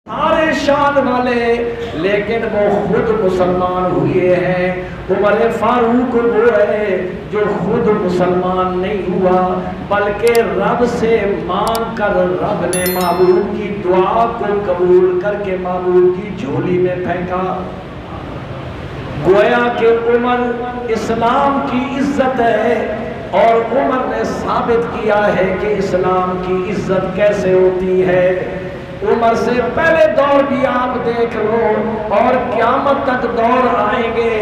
سارے شان والے، لیکن وہ خود مسلمان ہوئے ہیں۔ عمر فاروق وہ ہے جو خود مسلمان نہیں ہوا، بلکہ رب سے مانگ کر رب نے محبوب کی دعا کو قبول کر کے محبوب کی جھولی میں پھینکا۔ گویا کہ عمر اسلام کی عزت ہے، اور عمر نے ثابت کیا ہے کہ اسلام کی عزت کیسے ہوتی ہے۔ عمر سے پہلے دور بھی آپ دیکھ لو اور قیامت تک دور آئیں گے،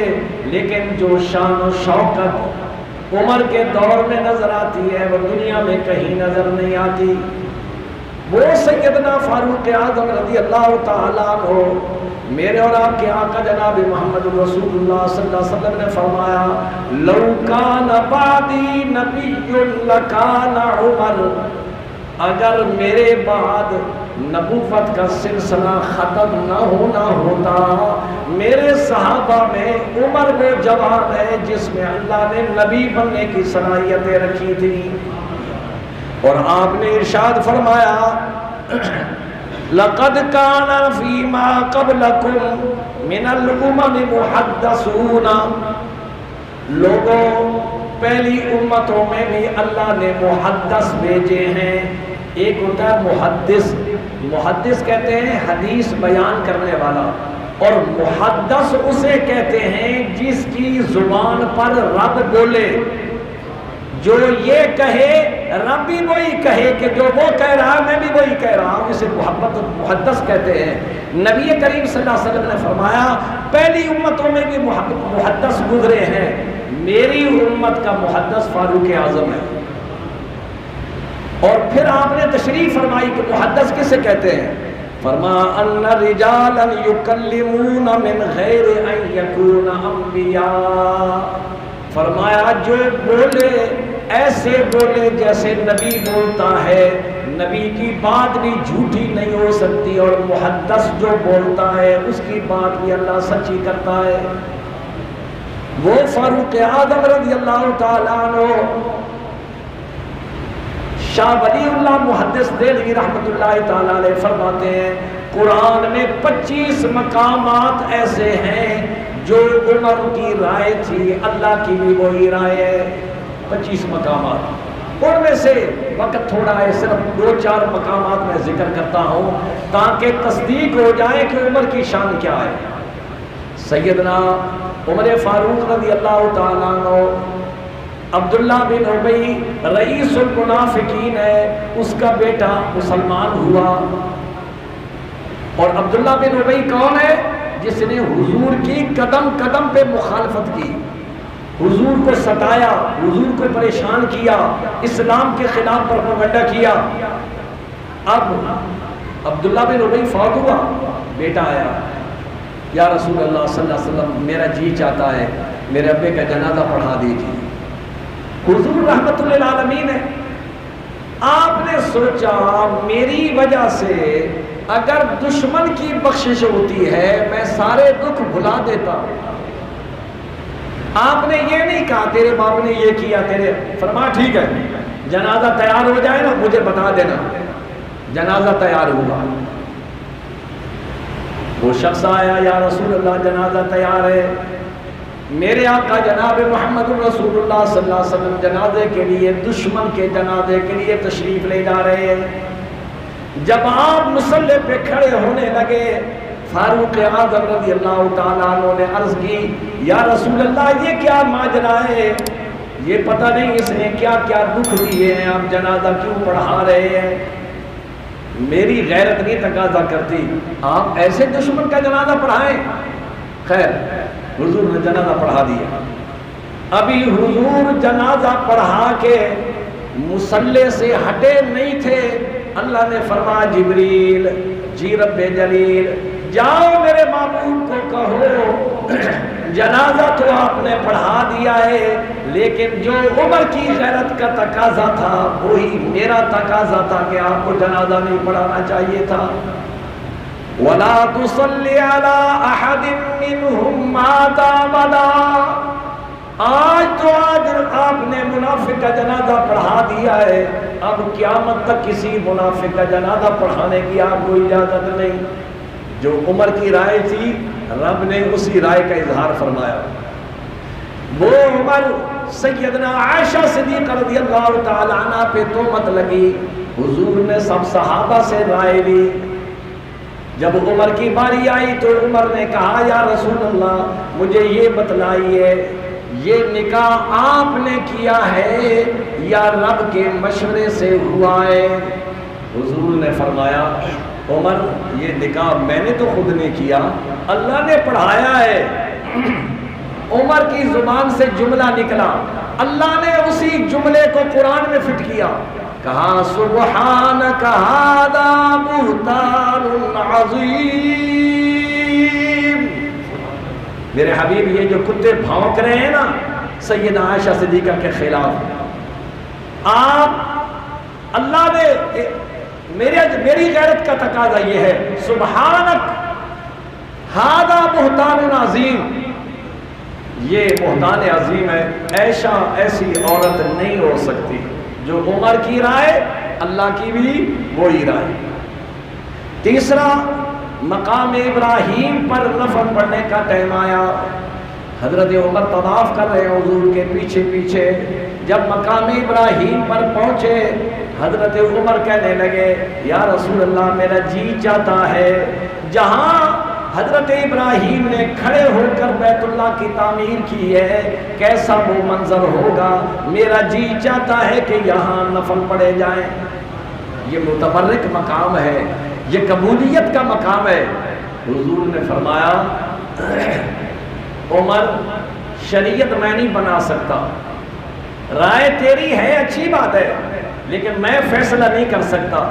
لیکن جو شان و شوکت عمر کے دور میں نظر آتی ہے وہ دنیا میں کہیں نظر نہیں آتی۔ وہ سیدنا فاروق اعظم رضی اللہ تعالیٰ عنہ، میرے اور آپ کے آقا جناب محمد رسول اللہ صلی اللہ علیہ وسلم نے فرمایا لو کان بعدی نبی لکان عمر، اگر میرے بعد نبوت کا سلسلہ ختم نہ ہونا ہوتا، میرے صحابہ میں عمر وہ جوان ہے جس میں اللہ نے نبی بننے کی صلاحیتیں رکھی تھی۔ اور آپ نے ارشاد فرمایا لقد کان فیما قبلکم من الامم محدثون، لوگوں پہلی امتوں میں بھی اللہ نے محدث بھیجے ہیں۔ ایک ہوتا ہے محدث، محدث کہتے ہیں حدیث بیان کرنے والا، اور محدث اسے کہتے ہیں جس کی زبان پر رب بولے، جو یہ کہے رب بھی وہی کہے کہ جو وہ کہہ رہا ہے میں بھی وہی کہہ رہا ہوں، اسے محدث کہتے ہیں۔ نبی کریم صلی اللہ علیہ وسلم نے فرمایا پہلی امتوں میں بھی محدث گزرے ہیں، میری امت کا محدث فاروق اعظم ہے۔ اور پھر آپ نے تشریح فرمائی کہ محدث کسے کہتے ہیں؟ فرمایا ان رجالا یکلمون من غیر ان یکون انبیاء، فرمایا جو بولے ایسے بولے جیسے نبی بولتا ہے، نبی کی بات بھی جھوٹی نہیں ہو سکتی، اور محدث جو بولتا ہے اس کی بات بھی اللہ سچی کرتا ہے۔ وہ فاروق اعظم رضی اللہ تعالیٰ عنہ، شاہ ولی اللہ محدث دہلوی رحمۃ اللہ تعالیٰ علیہ فرماتے ہیں قرآن میں 25 مقامات ایسے ہیں جو عمر کی رائے تھی، اللہ کی بھی وہی رائے ہے۔ 25 مقامات، ان میں سے وقت تھوڑا ہے، صرف 2-4 مقامات میں ذکر کرتا ہوں تاکہ تصدیق ہو جائے کہ عمر کی شان کیا ہے۔ سیدنا عمر فاروق رضی اللہ تعالیٰ عنہ، عبداللہ بن ابی رئیس المنافقین ہے، اس کا بیٹا مسلمان ہوا۔ اور عبداللہ بن ابی کون ہے؟ جس نے حضور کی قدم قدم پہ مخالفت کی، حضور کو ستایا، حضور کو پریشان کیا، اسلام کے خلاف پروپیگنڈا کیا۔ اب عبداللہ بن ابی فوت ہوا، بیٹا آیا، یا رسول اللہ صلی اللہ علیہ وسلم میرا جی چاہتا ہے میرے ابے کا جنازہ پڑھا دیجیے۔ حضور رحمت للعالمین ہے، آپ نے سوچا میری وجہ سے اگر دشمن کی بخشش ہوتی ہے میں سارے دکھ بھلا دیتا۔ آپ نے یہ نہیں کہا تیرے باپ نے یہ کیا، تیرے فرما ٹھیک ہے جنازہ تیار ہو جائے نا مجھے بتا دینا۔ جنازہ تیار ہوا، وہ شخص آیا، یا رسول اللہ جنازہ تیار ہے، میرے آقا جناب محمد رسول اللہ صلی اللہ علیہ وسلم جنازے کے لیے، دشمن کے جنازے کے لیے تشریف لے جا رہے ہیں۔ جب آپ مصلی پہ کھڑے ہونے لگے، فاروق اعظم رضی اللہ تعالیٰ عنہ نے عرض کی یا رسول اللہ یہ کیا ماجرا ہے، یہ پتہ نہیں اس نے کیا کیا دکھ دیے ہیں، آپ جنازہ کیوں پڑھا رہے ہیں؟ میری غیرت نہیں تقاضا کرتی آپ ایسے دشمن کا جنازہ پڑھائیں۔ خیر حضور نے جنازہ پڑھا دیا۔ ابھی حضور جنازہ پڑھا کے مصلی سے ہٹے نہیں تھے، اللہ نے فرمایا جبریل جی رب جلیل جاؤ میرے محبوب کو کہو جنازہ تو آپ نے پڑھا دیا ہے، لیکن جو عمر کی غیرت کا تقاضا تھا وہی میرا تقاضا تھا کہ آپ کو جنازہ نہیں پڑھانا چاہیے تھا۔ وَلَا تُصَلِّ عَلَىٰ أَحَدٍ مِّنْهُمْ مَاتَ أَبَدًا، آج تو آج آپ نے منافق کا جنازہ پڑھا دیا ہے، اب قیامت تک کسی منافق کا جنازہ پڑھانے کی آپ کو اجازت نہیں۔ جو عمر کی رائے تھی رب نے اسی رائے کا اظہار فرمایا۔ وہ عمر سیدنا عائشہ صدیقہ رضی اللہ تعالی عنہ پہ تہمت لگی، حضور نے سب صحابہ سے رائے لی۔ جب عمر کی باری آئی تو عمر نے کہا یا رسول اللہ مجھے یہ بتلائیے یہ نکاح آپ نے کیا ہے یا رب کے مشورے سے ہوا ہے؟ حضور نے فرمایا عمر یہ نکاح میں نے تو خود نہیں کیا، اللہ نے پڑھایا ہے۔ عمر کی زبان سے جملہ نکلا، اللہ نے اسی جملے کو قرآن میں فٹ کیا، کہا سبحانک ھذا بہتان عظیم۔ میرے حبیب یہ جو کتے بھونک رہے ہیں نا سیدہ عائشہ صدیقہ کے خلاف، آپ اللہ نے میری غیرت کا تقاضا یہ ہے سبحانک ھذا بہتان عظیم، یہ بہتان عظیم ہے، ایسی عورت نہیں ہو سکتی۔ جو عمر کی رائے اللہ کی بھی وہی رائے۔ تیسرا مقام ابراہیم پر نفل پڑھنے کا ٹائم آیا، حضرت عمر طواف کر رہے ہیں حضور کے پیچھے پیچھے، جب مقام ابراہیم پر پہنچے حضرت عمر کہنے لگے یا رسول اللہ میرا جی چاہتا ہے جہاں حضرت ابراہیم نے کھڑے ہو کر بیت اللہ کی تعمیر کی ہے کیسا وہ منظر ہوگا، میرا جی چاہتا ہے کہ یہاں نفل پڑھے جائیں۔ یہ متبرک مقام ہے، یہ قبولیت کا مقام ہے۔ حضور نے فرمایا عمر شریعت میں نہیں بنا سکتا، رائے تیری ہے اچھی بات ہے لیکن میں فیصلہ نہیں کر سکتا۔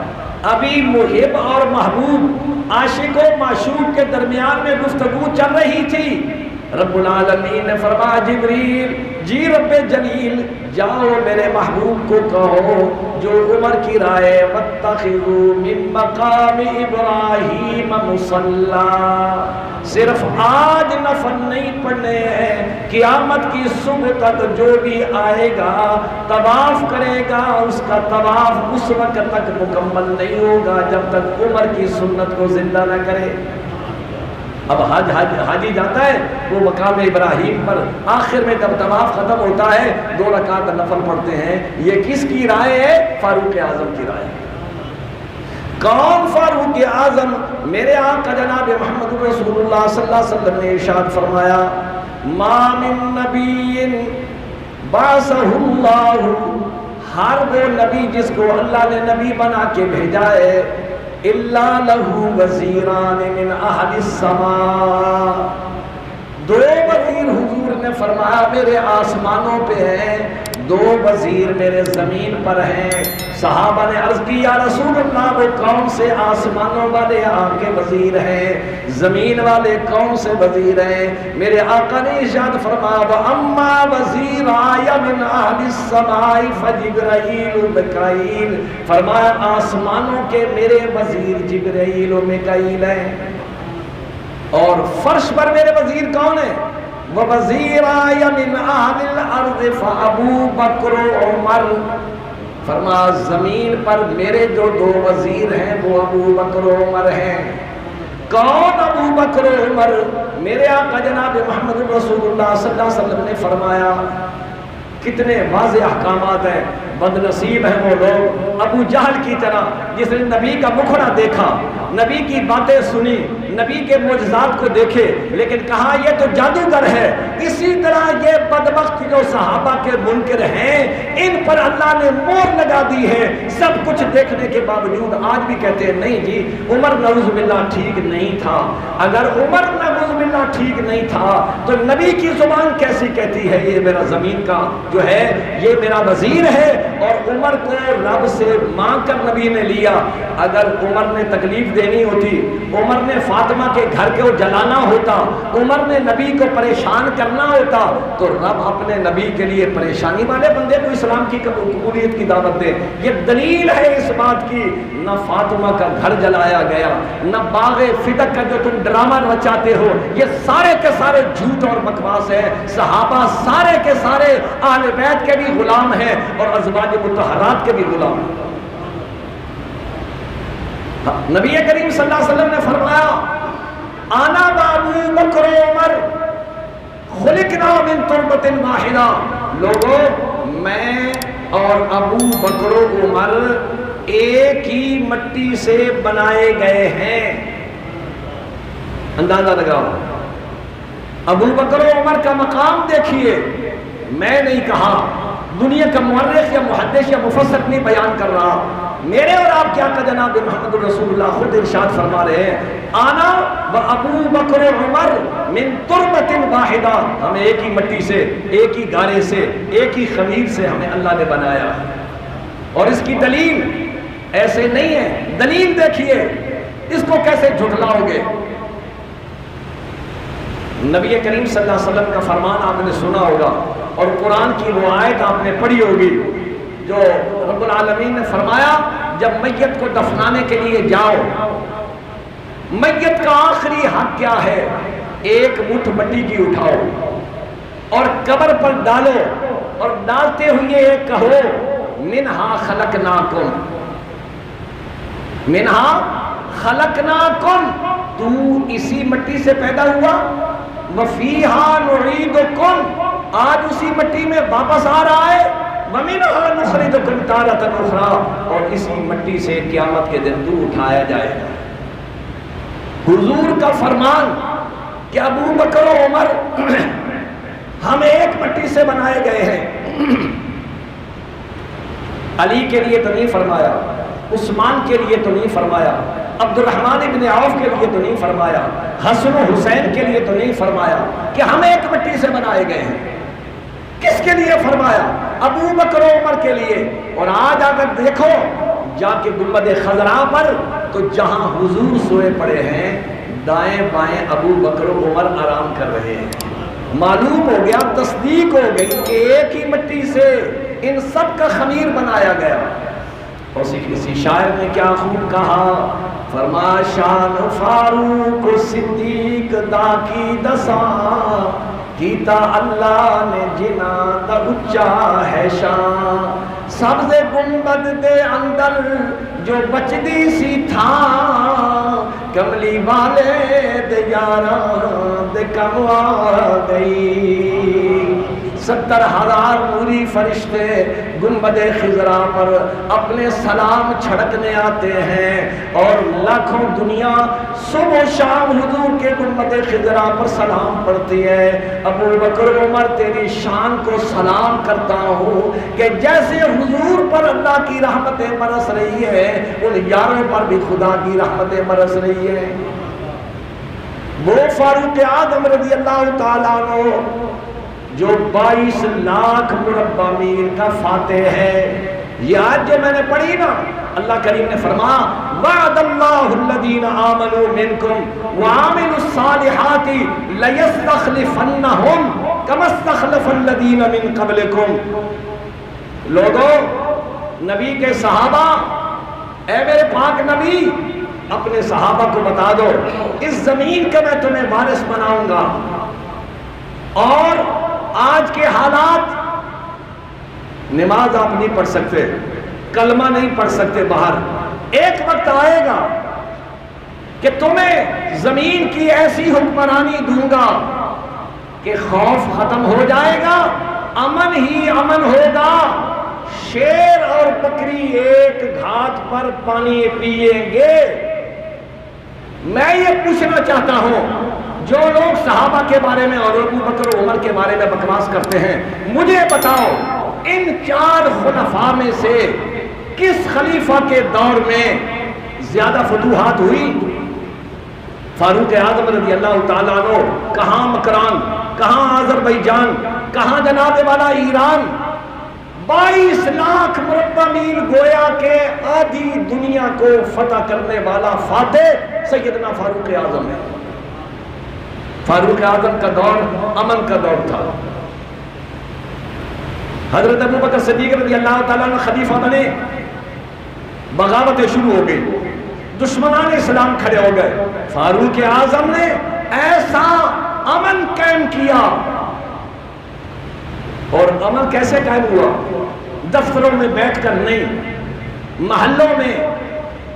ابھی محب اور محبوب عاشق و معشوق کے درمیان میں گفتگو چل رہی تھی، رب العالمین نے فرمایا جبریل جی رب جلیل جاؤ میرے محبوب کو کہو جو عمر کی رائے واتخذوا من مقام ابراہیم مصلی، صرف آج نفل نہیں پڑھنے ہیں، قیامت کی صبح تک جو بھی آئے گا طواف کرے گا اس کا طواف اس وقت تک مکمل نہیں ہوگا جب تک عمر کی سنت کو زندہ نہ کرے۔ اب حاجی جاتا ہے وہ مقام ابراہیم پر، آخر میں جب طواف ختم ہوتا ہے 2 رکعت نفل پڑھتے ہیں۔ یہ کس کی رائے ہے؟ فاروق اعظم کی رائے۔ کون فاروق اعظم؟ میرے آقا جناب محمد رسول اللہ صلی اللہ علیہ وسلم نے ارشاد فرمایا ما من نبی بعثہ اللہ، ہر وہ نبی جس کو اللہ نے نبی بنا کے بھیجا ہے الا لہو وزیران من اہل السماء، 2 وزیر حضور نے فرمایا میرے آسمانوں پہ ہیں، 2 وزیر میرے زمین پر ہیں۔ صحابہ نے عرض کی یا رسول اللہ وہ کون سے آسمانوں والے آپ کے وزیر ہیں، زمین والے کون سے وزیر ہیں؟ میرے آقا نے ارشاد فرمایا وَأَمَّا وَزِيرَايَ مِنْ أَهْلِ السَّمَاءِ فَجِبْرَائِيلُ وَمِكَائِيلُ، فرمایا آسمانوں کے میرے وزیر جبرائیل و میکائیل ہیں، اور فرش پر میرے وزیر کون ہیں؟ وَوَزِيرَايَ مِنْ أَهْلِ الْأَرْضِ فَأَبُو بَكْرُ عُمَرُ، فرمایا زمین پر میرے جو 2 وزیر ہیں وہ ابو بکر و عمر ہیں۔ کون ابو بکر و عمر؟ میرے آقا جناب محمد رسول اللہ صلی اللہ علیہ وسلم نے فرمایا کتنے واضح احکامات ہیں۔ بد نصیب ہیں وہ لوگ ابو جہل کی طرح جس نے نبی کا مکھڑا دیکھا، نبی کی باتیں سنی، نبی کے معجزات کو دیکھے لیکن کہا یہ تو جادوگر ہے۔ اسی طرح یہ بدبخت جو صحابہ کے منکر ہیں ان پر اللہ نے مور لگا دی ہے، سب کچھ دیکھنے کے باوجود آج بھی کہتے ہیں نہیں جی عمر نعوذ باللہ ٹھیک نہیں تھا۔ اگر عمر نعوذ باللہ ٹھیک نہیں تھا تو نبی کی زبان کیسی کہتی ہے یہ میرا زمین کا جو ہے یہ میرا وزیر ہے، اور عمر کو رب سے مانگ کر نبی نے لیا۔ اگر عمر نے تکلیف دینی ہوتی، عمر نے فاطمہ کے گھر کو جلانا ہوتا، عمر نے نبی کو پریشان کرنا ہوتا تو رب اپنے نبی کے لیے پریشانی والے بندے کو اسلام کی قبولیت کی دعوت دے۔ یہ دلیل ہے اس بات کی نہ فاطمہ کا گھر جلایا گیا، نہ باغ فدق کا جو تم ڈرامہ رچاتے ہو یہ سارے کے سارے جھوٹ اور بکواس ہے. صحابہ سارے کے سارے اہل بیت کے بھی غلام ہیں اور ازواج مطہرات کے بھی غلام ہیں. نبی کریم صلی اللہ علیہ وسلم نے فرمایا انا و ابو بکر و عمر خلقنا من تربۃ واحدہ. لوگوں میں اور ابو بکر و عمر ایک ہی مٹی سے بنائے گئے ہیں. اندازہ لگاؤ, ابو بکر و عمر کا مقام دیکھیے. میں نہیں کہا, دنیا کا مورخ یا محدث یا مفسر نہیں بیان کر رہا, میرے اور آپ کیا کا جناب محمد رسول اللہ خود ارشاد فرما رہے ہیں آنا و ابو بکر و عمر من تربۃ واحدہ. ہمیں ایک ہی مٹی سے, ایک ہی گارے سے, ایک ہی خمیر سے ہمیں اللہ نے بنایا. اور اس کی دلیل ایسے نہیں ہے, دلیل دیکھیے, اس کو کیسے جھٹلاؤ گے. نبی کریم صلی اللہ علیہ وسلم کا فرمان آپ نے سنا ہوگا اور قرآن کی وہ آیت آپ نے پڑھی ہوگی جو رب العالمین نے فرمایا جب میت کو دفنانے کے لیے جاؤ, میت کا آخری حق کیا ہے؟ ایک مٹھ مٹی کی اٹھاؤ اور قبر پر ڈالو اور ڈالتے ہوئے ایک کہو منہا خلقناکم, منہا خلقناکم, تو اسی مٹی سے پیدا ہوا, وفیہا نعیدکم, آج اسی مٹی میں واپس آ رہا ہے, ومنہا نخرجکم تارۃ اخری, اور اسی مٹی سے قیامت کے دن تو اٹھایا جائے گا. حضور کا فرمان کہ ابو بکر و عمر ہم ایک مٹی سے بنائے گئے ہیں. علی کے لیے تو نہیں فرمایا, عثمان کے لیے تو نہیں فرمایا, عبد الرحمن ابن عوف کے لیے تو نہیں فرمایا, حسن و حسین کے لیے تو نہیں فرمایا کہ ہم ایک مٹی سے بنائے گئے ہیں. کس کے لیے فرمایا؟ ابو بکر و عمر کے لیے. اور آج اگر دیکھو جا کے گنبد خضراء پر تو جہاں حضور سوئے پڑے ہیں دائیں بائیں ابو بکر و عمر آرام کر رہے ہیں. معلوم ہو گیا, تصدیق ہو گئی کہ ایک ہی مٹی سے ان سب کا خمیر بنایا گیا. اور کسی شاعر نے کیا خوب کہا, فرما شان فاروق صدیق دا کی دسا, کیتا اللہ نے جنا دا اچا ہے شان, سبز گنبد دے اندر جو بچدی سی تھا, کملی والے دے یاراں دے کم آ گئی. 70,000 نوری فرشتے گنبد خضراء پر اپنے سلام چھڑکنے آتے ہیں اور لاکھوں دنیا صبح و شام حضور کے گنبد خضراء پر سلام پڑھتی ہے. ابو بکر عمر تیری شان کو سلام کرتا ہوں کہ جیسے حضور پر اللہ کی رحمتیں برس رہی ہے ان یاروں پر بھی خدا کی رحمتیں برس رہی ہے. وہ فاروق اعظم رضی اللہ تعالیٰ عنہ جو 22 لاکھ مربع میل کا فاتح ہے, یہ آج جو میں نے پڑھی نا, اللہ کریم نے فرمایا وعد اللہ الذین آمنوا منکم وعملوا الصالحات لیستخلفنہم کما استخلف الذین من قبلکم. لوگوں, نبی کے صحابہ, اے میرے پاک نبی اپنے صحابہ کو بتا دو اس زمین کا میں تمہیں وارث بناؤں گا. اور آج کے حالات, نماز آپ نہیں پڑھ سکتے, کلمہ نہیں پڑھ سکتے باہر, ایک وقت آئے گا کہ تمہیں زمین کی ایسی حکمرانی دوں گا کہ خوف ختم ہو جائے گا, امن ہی امن ہوگا. شیر اور بکری ایک گھاٹ پر پانی پیئیں گے. میں یہ پوچھنا چاہتا ہوں, جو لوگ صحابہ کے بارے میں اور ابو بکر و عمر کے بارے میں بکواس کرتے ہیں, مجھے بتاؤ ان 4 خلفاء میں سے کس خلیفہ کے دور میں زیادہ فتوحات ہوئی؟ فاروق اعظم رضی اللہ تعالیٰ عنہ کہاں مکران, کہاں آذربائیجان, کہاں جناب والا ایران. 22 لاکھ مربع میل گویا کہ آدھی دنیا کو فتح کرنے والا فاتح سیدنا فاروق اعظم ہے. فاروق اعظم کا دور امن کا دور تھا. حضرت ابو بکر صدیق رضی اللہ تعالیٰ عنہ خلیفہ بنے, بغاوتیں شروع ہو گئی, دشمنان اسلام کھڑے ہو گئے. فاروق اعظم نے ایسا امن قائم کیا. اور امن کیسے قائم ہوا؟ دفتروں میں بیٹھ کر نہیں, محلوں میں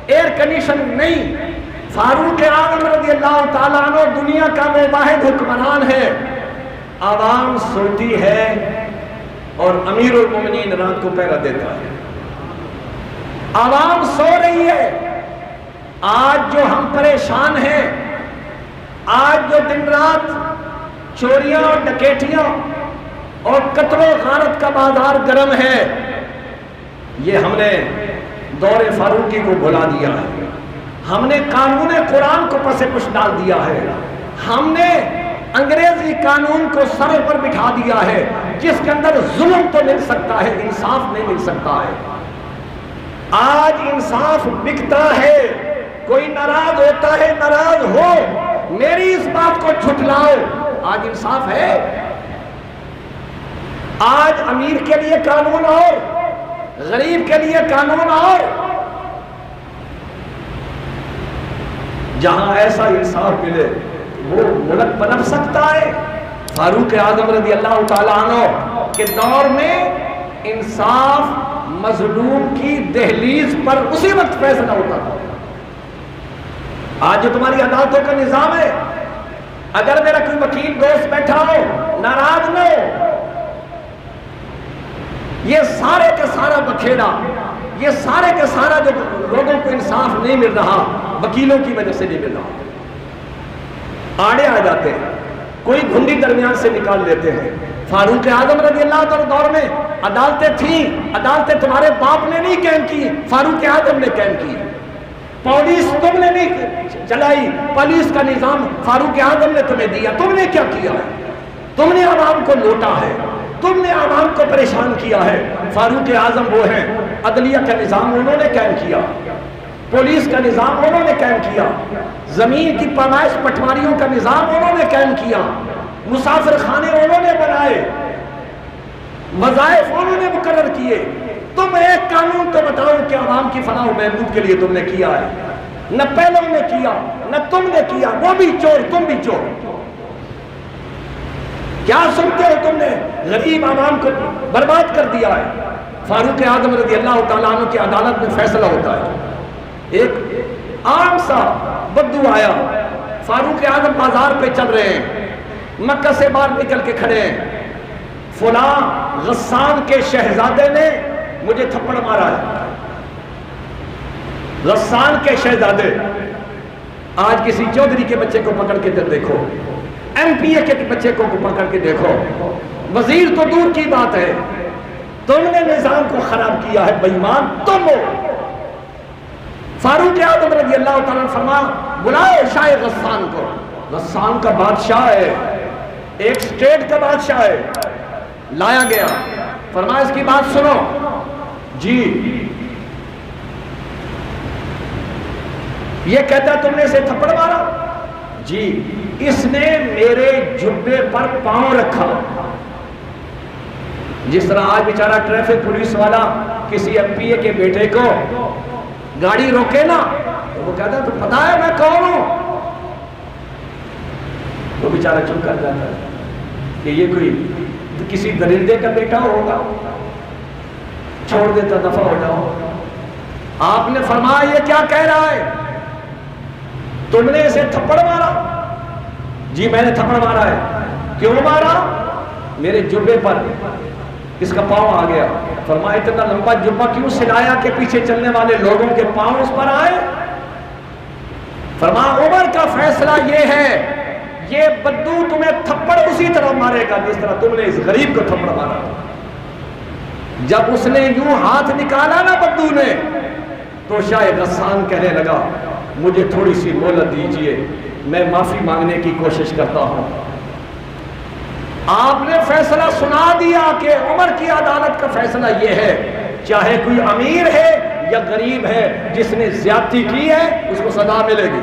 ایئر کنڈیشن نہیں. فاروق اعظم رضی اللہ تعالیٰ عنہ دنیا کا وہ واحد حکمران ہے. عوام سوتی ہے اور امیر المومنین رات کو پہرا دیتا ہے. عوام سو رہی ہے. آج جو ہم پریشان ہیں, آج جو دن رات چوریاں اور ڈکیٹیاں اور قتل و غارت کا بازار گرم ہے, یہ ہم نے دور فاروقی کو بھلا دیا ہے. ہم نے قانون قرآن کو پس پش ڈال دیا ہے. ہم نے انگریزی قانون کو سر پر بٹھا دیا ہے, جس کے اندر ظلم تو مل سکتا ہے, انصاف نہیں مل سکتا ہے. آج انصاف بکتا ہے. کوئی ناراض ہوتا ہے, ناراض ہو, میری اس بات کو جھٹلاؤ. آج انصاف ہے. آج امیر کے لیے قانون اور غریب کے لیے قانون اور. جہاں ایسا انصاف ملے وہ ملک پنپ سکتا ہے. فاروق اعظم رضی اللہ تعالیٰ عنہ کے دور میں انصاف مظلوم کی دہلیز پر اسی وقت فیصلہ ہوتا تھا. آج جو تمہاری عدالتوں کا نظام ہے, اگر میرا کوئی وکیل دوست بیٹھا ہو, ناراض نہ ہو, یہ سارے کا سارا بکھیڑا, یہ سارے کا سارا جو لوگوں کو انصاف نہیں مل رہا, وکیلوں کی وجہ سے نہیں مل رہا. آڑے آ جاتے ہیں, کوئی گھنڈی درمیان سے نکال لیتے ہیں. فاروق اعظم رضی اللہ تعالیٰ دور میں عدالتیں تھیں. عدالتیں تمہارے باپ نے نہیں قائم کی, فاروق اعظم نے قائم کی. پولیس تم نے نہیں چلائی, پولیس کا نظام فاروق اعظم نے تمہیں دیا. تم نے کیا کیا ہے؟ تم نے عوام کو لوٹا ہے, تم نے عوام کو پریشان کیا ہے. فاروق اعظم وہ ہیں, عدلیہ کا نظام انہوں نے قائم کیا, پولیس کا نظام انہوں نے قائم کیا, زمین کی پیمائش پٹواریوں کا نظام انہوں نے قائم کیا, مسافر خانے انہوں نے بنائے, وظائف انہوں نے مقرر کیے. تم ایک قانون تو بتاؤ کہ عوام کی فلاح و بہبود کے لیے تم نے کیا ہے؟ نہ پہلوں نے کیا, نہ تم نے کیا. وہ بھی چور, تم بھی چور. کیا سنتے ہو تم نے؟ غریب عوام کو برباد کر دیا ہے. فاروق اعظم رضی اللہ تعالیٰ عنہ کی عدالت میں فیصلہ ہوتا ہے. ایک عام سا بدو آیا, فاروق اعظم بازار پہ چل رہے ہیں, مکہ سے باہر نکل کے کھڑے ہیں. فلاں غسان کے شہزادے نے مجھے تھپڑ مارا ہے. غسان کے شہزادے. آج کسی چودھری کے بچے کو پکڑ کے دیکھو, ایم پی اے کے بچے کو پکڑ کے دیکھو, وزیر تو دور کی بات ہے, تم نے نظام کو خراب کیا ہے. بے ایمان تم ہو. فاروق اعظم رضی اللہ تعالیٰ فرما, بلاؤ شاہ غسان کو. غسان کا بادشاہ ہے, ایک سٹیٹ کا بادشاہ ہے. لایا گیا, فرمایا اس کی بات سنو. جی, یہ کہتا تم نے اسے تھپڑ مارا؟ جی, اس نے میرے جبے پر پاؤں رکھا. جس طرح آج بیچارہ ٹریفک پولیس والا کسی ایم پی اے کے بیٹے کو گاڑی روکے نا, تو وہ کہتا تو پتا ہے میں کون ہوں. وہ بیچارہ چپ کر جاتا ہے کہ یہ کوئی کسی درندے کا بیٹا ہوگا, چھوڑ دیتا, دفع ہو جاؤ. آپ نے فرمایا یہ کیا کہہ رہا ہے؟ تم نے اسے تھپڑ مارا؟ جی میں نے تھپڑ مارا ہے. کیوں مارا؟ میرے جبے پر اس کا پاؤں آ گیا. فرمایا اتنا لمبا جبہ کیوں سلایا کہ پیچھے چلنے والے لوگوں کے پاؤں اس پر آئے؟ فرمایا عمر کا فیصلہ یہ ہے, یہ بدو تمہیں تھپڑ اسی طرح مارے گا جس طرح تم نے اس غریب کو تھپڑ مارا. جب اس نے یوں ہاتھ نکالا نا بدو نے, تو شاہ غسان کہنے لگا مجھے تھوڑی سی مہلت دیجئے, میں معافی مانگنے کی کوشش کرتا ہوں. آپ نے فیصلہ سنا دیا کہ عمر کی عدالت کا فیصلہ یہ ہے, چاہے کوئی امیر ہے یا غریب ہے, جس نے زیادتی کی ہے اس کو سزا ملے گی.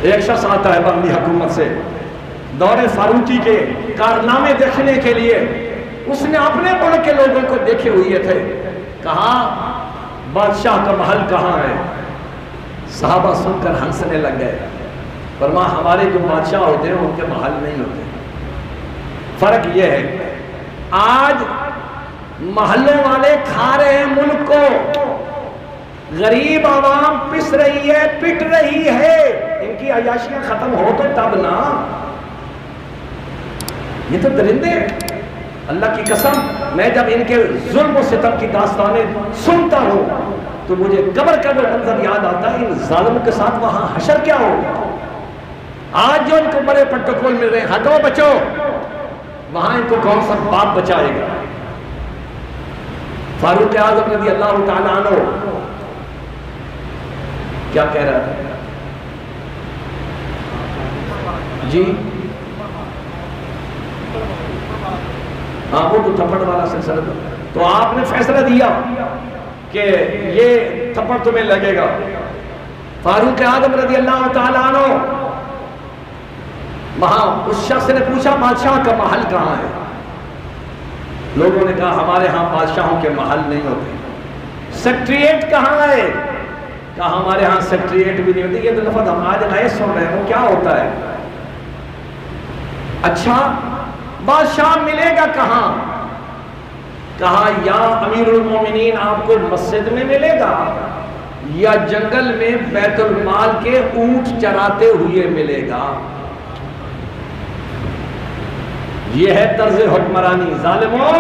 ایک شخص آتا ہے بغلی حکومت سے دور فاروقی کے کارنامے دیکھنے کے لیے. اس نے اپنے ملک کے لوگوں کو دیکھے ہوئے تھے. کہا بادشاہ کا محل کہاں ہے؟ صحابہ سن کر ہنسنے لگ گئے، فرمایا ہمارے جو بادشاہ ہوتے ہیں ان کے محل نہیں ہوتے۔ فرق یہ ہے آج محلے والے کھا رہے ہیں ملک کو، غریب عوام پس رہی ہے، پٹ رہی ہے، ان کی عیاشیاں ختم ہو تو تب نا۔ یہ تو درندے ہیں، اللہ کی قسم میں جب ان کے ظلم و ستم کی داستانیں سنتا ہوں تو مجھے قبر کا وہ منظر یاد آتا ہے، ان ظالم کے ساتھ وہاں حشر کیا ہوگا۔ آج جو ان کو بڑے پروٹوکول مل رہے ہیں، ہٹو بچو، وہاں ان کو کون سا باپ بچائے گا۔ فاروق اعظم رضی اللہ تعالیٰ عنہ کیا کہہ رہا تھا جی؟ ہاں وہ تو تھپڑ والا سلسلہ تھا، تو آپ نے فیصلہ دیا کہ یہ تھپڑ تمہیں لگے گا۔ فاروق اعظم رضی اللہ تعالیٰ عنہ وہاں اس شخص نے پوچھا بادشاہ کا محل کہاں ہے؟ لوگوں نے کہا ہمارے ہاں بادشاہوں کے محل نہیں ہوتے۔ سیکٹریٹ کہاں ہے؟ کہا ہمارے ہاں سیکٹریٹ بھی نہیں ہوتے۔ یہ تو لفظ ہم آج نئے سن رہے ہیں، وہ کیا ہوتا ہے؟ اچھا بادشاہ ملے گا کہاں؟ کہا یا امیر المومنین آپ کو مسجد میں ملے گا یا جنگل میں بیت المال کے اونٹ چراتے ہوئے ملے گا۔ یہ ہے طرز حکمرانی۔ ظالموں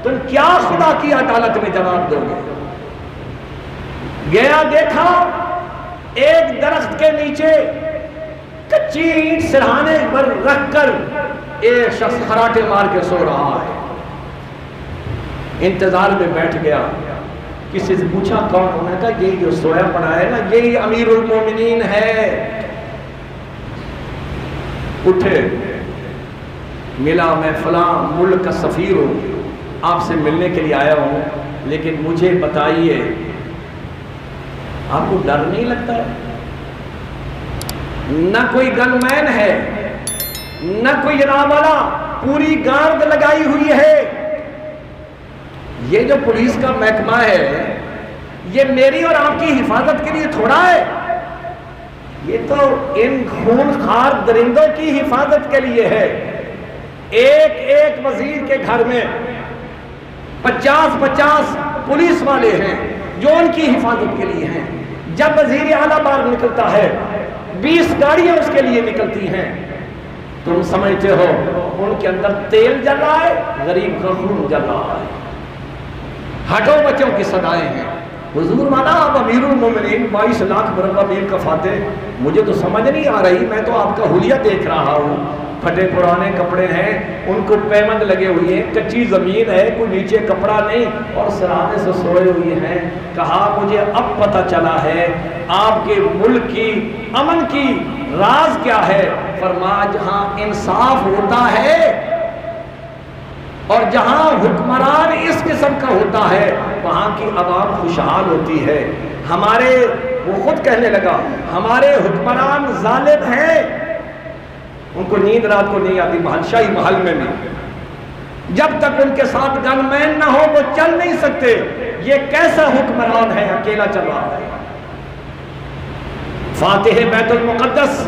تم کیا خدا کی عدالت میں جواب دو گے؟ گیا دیکھا ایک درخت کے نیچے کچی اینٹ سرہانے پر رکھ کر ایک شخص خراٹے مار کے سو رہا ہے۔ انتظار میں بیٹھ گیا، کسی سے پوچھا کون؟ انہوں نے کہا یہی جو سویا پڑا ہے نا یہی امیر المومنین ہے۔ اٹھے، ملا میں فلاں ملک کا سفیر ہوں، آپ سے ملنے کے لیے آیا ہوں، لیکن مجھے بتائیے آپ کو ڈر نہیں لگتا ہے؟ نہ کوئی گن مین ہے، نہ کوئی جناب والا، پوری گارد لگائی ہوئی ہے۔ یہ جو پولیس کا محکمہ ہے یہ میری اور آپ کی حفاظت کے لیے تھوڑا ہے، یہ تو ان خون خوار درندوں کی حفاظت کے لیے ہے۔ ایک ایک وزیر کے گھر میں 50 پولیس والے ہیں جو ان کی حفاظت کے لیے ہیں۔ جب وزیر اعلیٰ باہر نکلتا ہے 20 گاڑیاں اس کے لیے نکلتی ہیں۔ تم سمجھتے ہو ان کے اندر تیل جل رہا ہے؟ غریب کا خون جل رہا ہے۔ ہٹو بچوں کی صدائیں ہیں۔ حضور مانا آپ امیر المومنین 22 لاکھ مربع میل کا فاتح، مجھے تو سمجھ نہیں آ رہی، میں تو آپ کا حلیہ دیکھ رہا ہوں، پھٹے پرانے کپڑے ہیں، ان کو پیمند لگے ہوئے ہیں، کچی زمین ہے، کوئی نیچے کپڑا نہیں، اور سرانے سے سوئے ہوئے ہیں۔ کہا مجھے اب پتہ چلا ہے آپ کے ملک کی امن کی راز کیا ہے۔ فرمایا جہاں انصاف ہوتا ہے اور جہاں حکمران اس قسم کا ہوتا ہے وہاں کی عوام خوشحال ہوتی ہے۔ ہمارے وہ خود کہنے لگا ہمارے حکمران ظالم ہیں، ان کو نیند رات کو نہیں آتی، شاہی محل میں بھی جب تک ان کے ساتھ گن مین نہ ہو وہ چل نہیں سکتے۔ یہ کیسا حکمران ہے، اکیلا چل رہا ہے۔ فاتح بیت المقدس،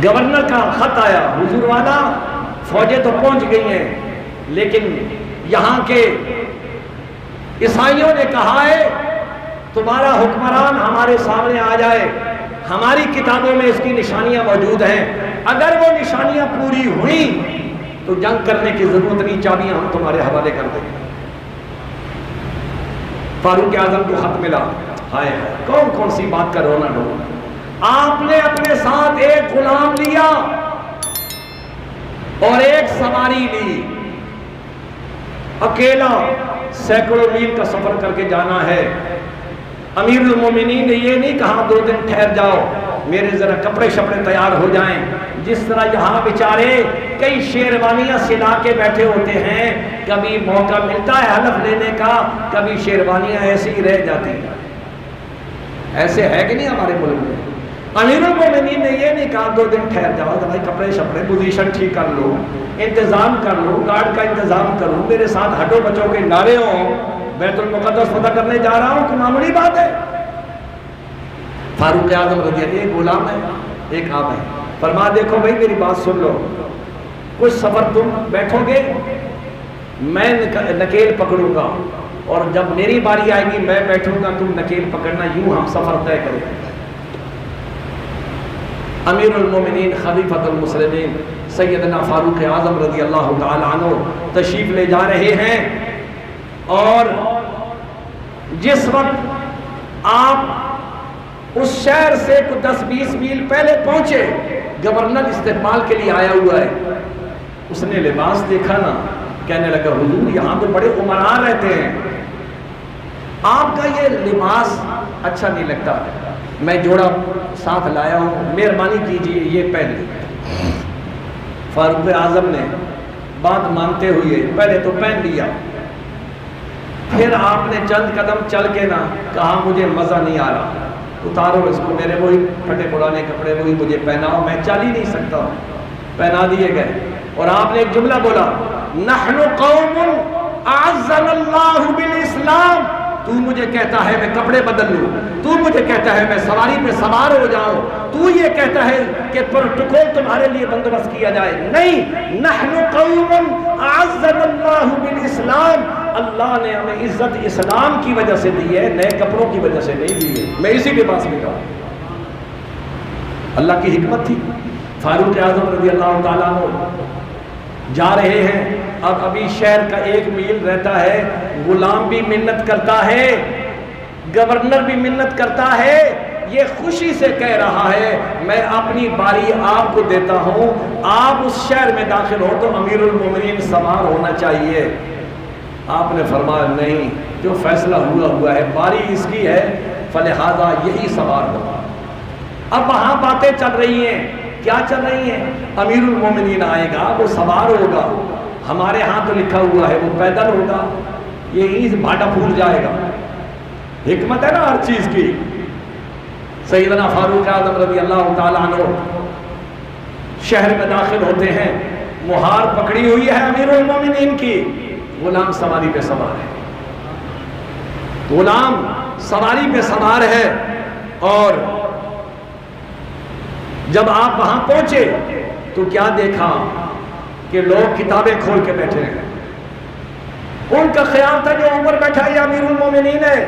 گورنر کا خط آیا، حضور والا فوجیں تو پہنچ گئی ہیں لیکن یہاں کے عیسائیوں نے کہا ہے تمہارا حکمران ہمارے سامنے آ جائے، ہماری کتابوں میں اس کی نشانیاں موجود ہیں، اگر وہ نشانیاں پوری ہوئیں تو جنگ کرنے کی ضرورت نہیں، چابیاں ہم تمہارے حوالے کر دیں گے۔ فاروق اعظم کو خط ملا، ہائے کون کون سی بات کا رونا ڈھو۔ آپ نے اپنے ساتھ ایک غلام لیا اور ایک سواری لی، اکیلا سینکڑوں میل کا سفر کر کے جانا ہے۔ امیر المومنین نے یہ نہیں کہا 2 دن ٹھہر جاؤ میرے ذرا کپڑے شپڑے تیار ہو جائیں، جس طرح یہاں بیچارے کئی شیروانیاں سلا کے بیٹھے ہوتے ہیں، کبھی موقع ملتا ہے حلف لینے کا، کبھی شیروانیاں ایسی ہی رہ جاتی ہیں۔ ایسے ہے کہ نہیں ہمارے ملک میں؟ امیر المومنین نے یہ نہیں کہا 2 دن ٹھہر جاؤ ذرا کپڑے شپڑے پوزیشن ٹھیک کر لو، انتظام کر لو، گارڈ کا انتظام کرو، میرے ساتھ ہٹو بچوں کے نعرے ہوں، بیت المقدس فتح کرنے جا رہا ہوں، کوئی معمولی بات ہے؟ فاروق اعظم رضی اللہ عنہ ایک غلام ہے، ایک آپ ہے، فرما دیکھو بھائی میری بات سن لو، کچھ سفر تم بیٹھو گے، میں نکیل پکڑوں گا، اور جب میری باری آئے گی میں بیٹھوں گا، تم نکیل پکڑنا، یوں ہم سفر طے کریں۔ امیر المومنین خلیفۃ المسلمین سیدنا فاروق اعظم رضی اللہ تعالی عنہ تشریف لے جا رہے ہیں، اور جس وقت آپ اس شہر سے کچھ 10-20 میل پہلے پہنچے، گورنر استقبال کے لیے آیا ہوا ہے، اس نے لباس دیکھا نا، کہنے لگا حضور یہاں تو بڑے عمراء رہتے ہیں، آپ کا یہ لباس اچھا نہیں لگتا، میں جوڑا ساتھ لایا ہوں، مہربانی کیجئے یہ پہن لیں۔ فاروق اعظم نے بات مانتے ہوئے پہلے تو پہن لیا، پھر آپ نے چند قدم چل کے نہ کہا مجھے مزہ نہیں آ رہا، اتارو اس کو، میرے وہی پھٹے پرانے کپڑے وہی مجھے پہناؤ، میں چل ہی نہیں سکتا ہوں۔ پہنا دیے گئے، اور آپ نے ایک جملہ بولا، نحن قوم اعزنا اللہ بالاسلام، تو مجھے کہتا ہے میں کپڑے بدل لوں، تو مجھے کہتا ہے میں سواری پہ سوار ہو جاؤں، تو یہ کہتا ہے کہ پروٹوکول تمہارے لیے بندوبست کیا جائے، نہیں، نحن قوم اعزنا اللہ بالاسلام، اللہ نے ہمیں عزت اسلام کی وجہ سے دی ہے، نئے کپڑوں کی وجہ سے نہیں دی ہے۔ میں اسی لباس میں کہا، اللہ کی حکمت تھی۔ فاروق اعظم رضی اللہ تعالیٰ عنہ جا رہے ہیں، اب ابھی شہر کا 1 میل رہتا ہے، غلام بھی منت کرتا ہے، گورنر بھی منت کرتا ہے، یہ خوشی سے کہہ رہا ہے میں اپنی باری آپ کو دیتا ہوں، آپ اس شہر میں داخل ہو تو امیر المومنین سوار ہونا چاہیے۔ آپ نے فرمایا نہیں، جو فیصلہ ہوا ہے، باری اس کی ہے، فلہذا یہی سوار ہوگا۔ اب وہاں باتیں چل رہی ہیں، کیا چل رہی ہیں؟ امیر المومنین آئے گا، وہ سوار ہوگا، ہمارے ہاں تو لکھا ہوا ہے وہ پیدل ہوگا، یہی سے بھاٹا پھول جائے گا۔ حکمت ہے نا ہر چیز کی۔ سیدنا فاروق اعظم رضی اللہ تعالیٰ عنہ شہر میں داخل ہوتے ہیں، مہار پکڑی ہوئی ہے امیر المومنین کی، غلام سواری پہ سوار ہے، غلام سواری پہ سوار ہے، اور جب آپ وہاں پہنچے تو کیا دیکھا کہ لوگ کتابیں کھول کے بیٹھے ہیں، ان کا خیال تھا جو اوپر بیٹھا یہ امیر المومنین ہے،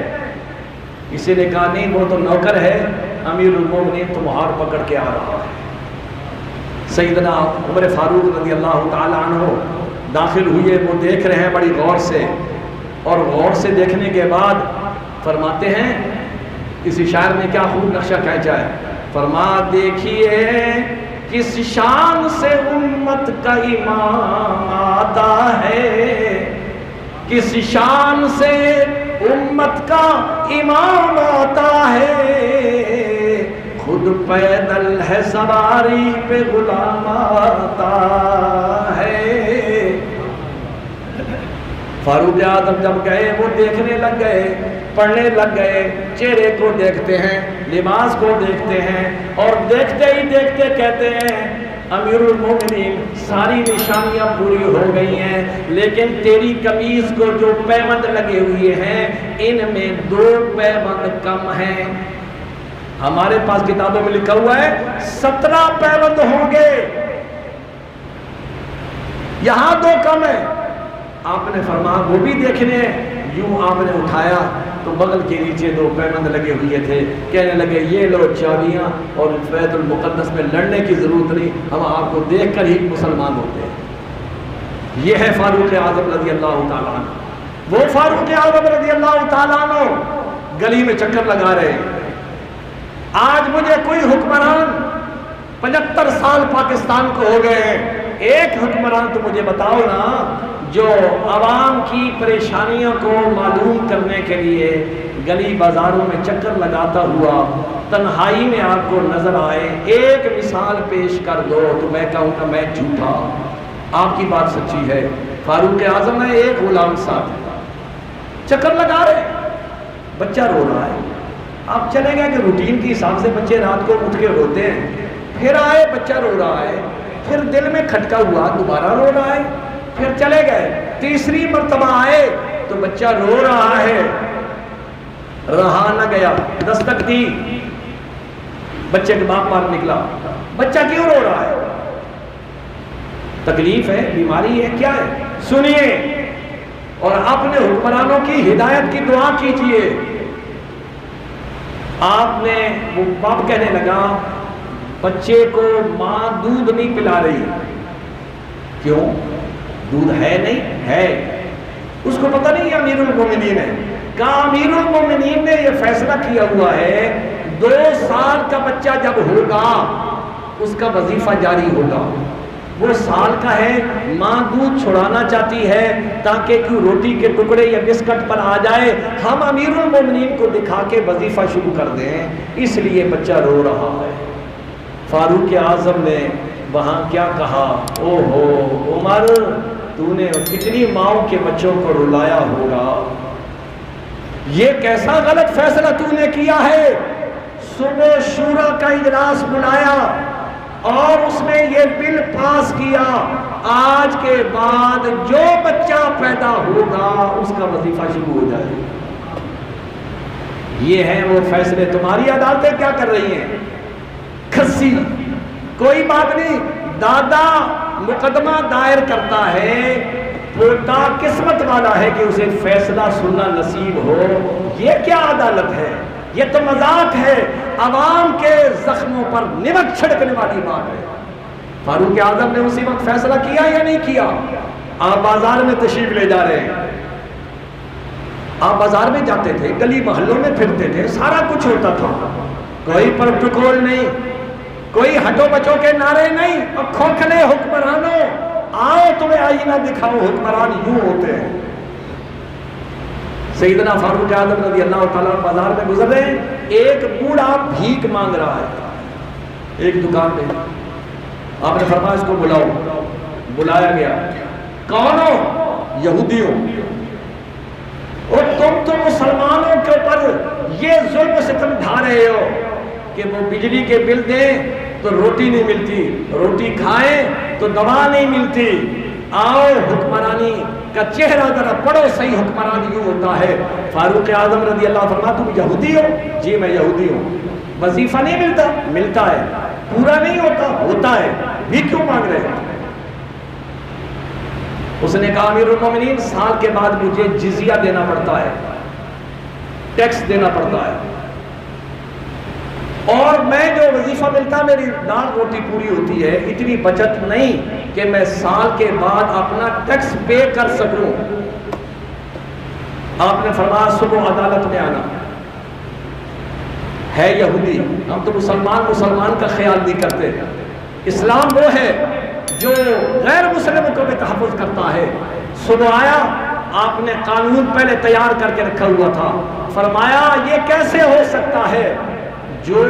کسی نے کہا نہیں وہ تو نوکر ہے، امیر المومنین تو مہار پکڑ کے آ رہا ہے۔ سیدنا عمر فاروق رضی اللہ تعالی عنہ داخل ہوئے، وہ دیکھ رہے ہیں بڑی غور سے، اور غور سے دیکھنے کے بعد فرماتے ہیں، کسی شاعر نے کیا خوب نقشہ کھینچا ہے، فرما دیکھیے کس شان سے امت کا امام آتا ہے، کس شان سے امت کا امام آتا ہے، خود پیدل ہے سواری پہ غلام آتا ہے۔ فاروق اعظم جب گئے وہ دیکھنے لگ گئے، پڑھنے لگ گئے، چہرے کو دیکھتے ہیں، لباس کو دیکھتے ہیں، اور دیکھتے ہی دیکھتے کہتے ہیں امیر المومنین ساری نشانیاں پوری ہو گئی ہیں، لیکن تیری قمیص کو جو پیبند لگے ہوئے ہیں ان میں 2 پیبند کم ہیں، ہمارے پاس کتابوں میں لکھا ہوا ہے 17 پیبند ہوں گے، یہاں 2 کم ہیں۔ آپ نے فرمایا وہ بھی دیکھنے، یوں آپ نے اٹھایا تو بغل کے نیچے 2 پیبند لگے ہوئے تھے، کہنے لگے یہ لو چابیاں، اور بیت المقدس میں لڑنے کی ضرورت نہیں، ہم آپ کو دیکھ کر ہی مسلمان ہوتے ہیں۔ یہ ہے فاروق اعظم رضی اللہ تعالیٰ عنہ۔ وہ فاروق اعظم رضی اللہ تعالیٰ عنہ گلی میں چکر لگا رہے ہیں۔ آج مجھے کوئی حکمران 75 سال پاکستان کو ہو گئے ہیں، ایک حکمران تو مجھے بتاؤ نا جو عوام کی پریشانیوں کو معلوم کرنے کے لیے گلی بازاروں میں چکر لگاتا ہوا تنہائی میں آپ کو نظر آئے، ایک مثال پیش کر دو تو میں کہوں گا میں جھوٹا، آپ کی بات سچی ہے۔ فاروق اعظم ہے، ایک غلام ساتھ ہے، چکر لگا رہے، بچہ رو رہا ہے، آپ چلے گئے کہ روٹین کے حساب سے بچے رات کو اٹھ کے روتے ہیں، پھر آئے بچہ رو رہا ہے، پھر دل میں کھٹکا ہوا دوبارہ رو رہا ہے، پھر چلے گئے، تیسری مرتبہ آئے تو بچہ رو رہا ہے، رہا نہ گیا، دستک دی، بچے کے باپ باہر نکلا، بچہ کیوں رو رہا ہے؟ تکلیف ہے، بیماری ہے، کیا ہے؟ سنیے اور اپنے حکمرانوں کی ہدایت کی دعا کیجیے۔ آپ نے وہ باپ کہنے لگا بچے کو ماں دودھ نہیں پلا رہی، کیوں؟ دودھ ہے نہیں؟ ہے۔ اس کو پتہ نہیں یہ امیر المومنین ہے، کہا امیر المومنین نے یہ فیصلہ کیا ہوا ہے 2 سال کا بچہ جب ہوگا اس کا وظیفہ جاری ہوگا، وہ سال کا ہے، ماں دودھ چھڑانا چاہتی ہے تاکہ کیوں روٹی کے ٹکڑے یا بسکٹ پر آ جائے، ہم امیر المومنین کو دکھا کے وظیفہ شروع کر دیں، اس لیے بچہ رو رہا ہے۔ فاروق اعظم نے وہاں کیا کہا، او ہو عمر، تو نے کتنی ماؤں کے بچوں کو رلایا ہوگا، یہ کیسا غلط فیصلہ تو نے کیا ہے۔ صبح شورا کا اجلاس بلایا اور اس میں یہ بل پاس کیا، آج کے بعد جو بچہ پیدا ہوگا اس کا وظیفہ شروع ہو جائے گا۔ یہ ہیں وہ فیصلے، تمہاری عدالتیں کیا کر رہی ہیں؟ کھسی، کوئی بات نہیں، دادا مقدمہ دائر کرتا ہے، پوتا قسمت والا ہے کہ اسے فیصلہ سننا نصیب ہو، یہ کیا عدالت ہے؟ یہ تو مذاق ہے، عوام کے زخموں پر نمک چھڑکنے والی بات ہے۔ فاروق اعظم نے اسی وقت فیصلہ کیا یا نہیں کیا؟ آپ بازار میں تشریف لے جا رہے ہیں، آپ بازار میں جاتے تھے، گلی محلوں میں پھرتے تھے، سارا کچھ ہوتا تھا، کوئی پروٹوکول نہیں، کوئی ہٹو بچوں کے نعرے نہیں، اور کھوکھلے حکمرانوں آؤ تمہیں آئینہ دکھاؤ، حکمران یوں ہوتے ہیں۔ سیدنا فاروق اعظم رضی اللہ تعالیٰ بازار میں گزر رہے ہیں، ایک بوڑھا بھیک مانگ رہا ہے ایک دکان میں، آپ نے فرمایا اس کو بلاؤ، بلایا گیا، کون ہو؟ یہودی ہو، اور تم تو مسلمانوں کے اوپر یہ ظلم و ستم ڈھا رہے ہو کہ وہ بجلی کے بل دیں تو روٹی نہیں ملتی، روٹی کھائیں تو دوا نہیں ملتی، آؤ حکمرانی کا چہرہ ذرا پڑھو، صحیح حکمران یوں ہوتا ہے۔ فاروق اعظم رضی اللہ عنہ، تم یہودی ہو؟ جی میں یہودی ہوں۔ وظیفہ نہیں ملتا؟ ملتا ہے۔ پورا نہیں ہوتا؟ ہوتا ہے۔ بھی کیوں مانگ رہے ہیں؟ اس نے کہا امیر المومنین سال کے بعد مجھے جزیہ دینا پڑتا ہے، ٹیکس دینا پڑتا ہے، اور میں جو وظیفہ ملتا میری دال روٹی پوری ہوتی ہے، اتنی بچت نہیں کہ میں سال کے بعد اپنا ٹیکس پے کر سکوں۔ آپ نے فرمایا صبح عدالت میں آنا، ہے یہودی، ہم تو مسلمان کا خیال نہیں کرتے، اسلام وہ ہے جو غیر مسلم کو بھی تحفظ کرتا ہے۔ صبح آیا، آپ نے قانون پہلے تیار کر کے رکھا ہوا تھا، فرمایا یہ کیسے ہو سکتا ہے جو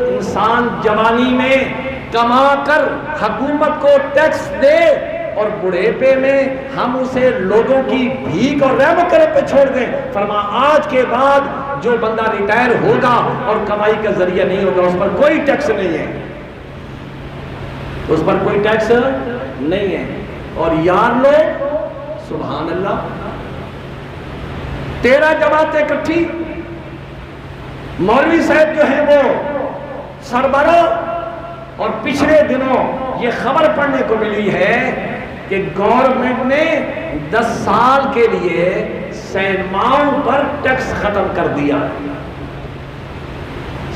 انسان جوانی میں کما کر حکومت کو ٹیکس دے اور بڑھیپے میں ہم اسے لوگوں کی بھیک اور رحم کرم پہ چھوڑ دیں۔ فرمایا آج کے بعد جو بندہ ریٹائر ہوگا اور کمائی کا ذریعہ نہیں ہوگا اس پر کوئی ٹیکس نہیں ہے، اس پر کوئی ٹیکس نہیں ہے۔ اور یار لوگ سبحان اللہ، 13 جماعتیں اکٹھی، مولوی صاحب جو ہیں وہ سربراہ، اور پچھلے دنوں یہ خبر پڑھنے کو ملی ہے کہ گورنمنٹ نے 10 سال کے لیے سینماؤں پر ٹیکس ختم کر دیا،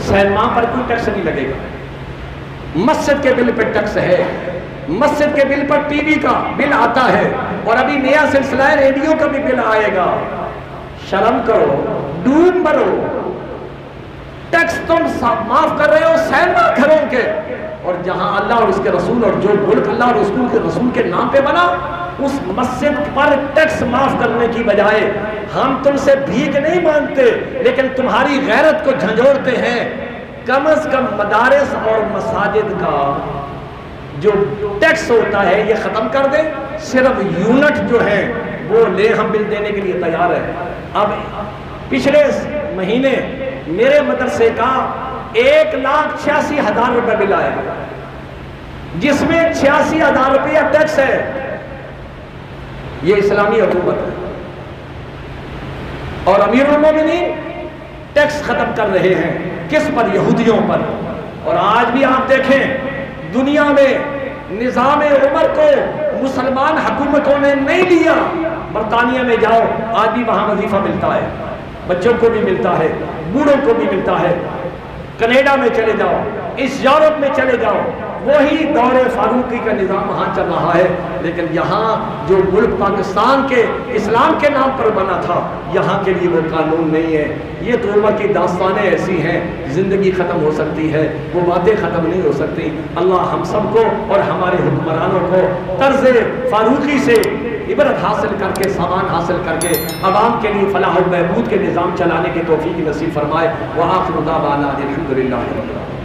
سینما پر کوئی ٹیکس نہیں لگے گا، مسجد کے بل پہ ٹیکس ہے، مسجد کے بل پر ٹی وی کا بل آتا ہے، اور ابھی نیا سلسلہ ہے ریڈیو کا بھی بل آئے گا۔ شرم کرو، ڈوب مرو، ٹیکس تم معاف کر رہے ہو سینما گھروں کے، اور جہاں اللہ اور اس کے رسول اور جو ملک اللہ اور اس کے رسول کے نام پہ بنا اس مسجد پر ٹیکس معاف کرنے کی بجائے ہم تم سے بھیک نہیں مانگتے لیکن تمہاری غیرت کو جھنجھوڑتے ہیں۔ کم از کم مدارس اور مساجد کا جو ٹیکس ہوتا ہے یہ ختم کر دیں، صرف یونٹ جو ہے وہ لے، ہم بل دینے کے لیے تیار ہے۔ اب پچھلے مہینے میرے مدرسے کا 1,86,000 روپے بل آیا، جس میں 86,000 روپیہ ٹیکس ہے۔ یہ اسلامی حکومت ہے، اور امیر المومنین ٹیکس ختم کر رہے ہیں کس پر؟ یہودیوں پر. اور آج بھی آپ دیکھیں دنیا میں نظام عمر کو مسلمان حکومتوں نے نہیں لیا. برطانیہ میں جاؤ آج بھی وہاں وظیفہ ملتا ہے، بچوں کو بھی ملتا ہے، بوڑھوں کو بھی ملتا ہے. کینیڈا میں چلے جاؤ، اس یورپ میں چلے جاؤ، وہی دور فاروقی کا نظام وہاں چل رہا ہے. لیکن یہاں جو ملک پاکستان کے اسلام کے نام پر بنا تھا، یہاں کے لیے وہ قانون نہیں ہے. یہ تو عمر کی داستانیں ایسی ہیں، زندگی ختم ہو سکتی ہے، وہ باتیں ختم نہیں ہو سکتی. اللہ ہم سب کو اور ہمارے حکمرانوں کو طرز فاروقی سے عبرت حاصل کر کے، سامان حاصل کر کے عوام کے لیے فلاح و بہبود کے نظام چلانے کی توفیق نصیب فرمائے. وآخر دعوانا الحمدللہ رب العالمین.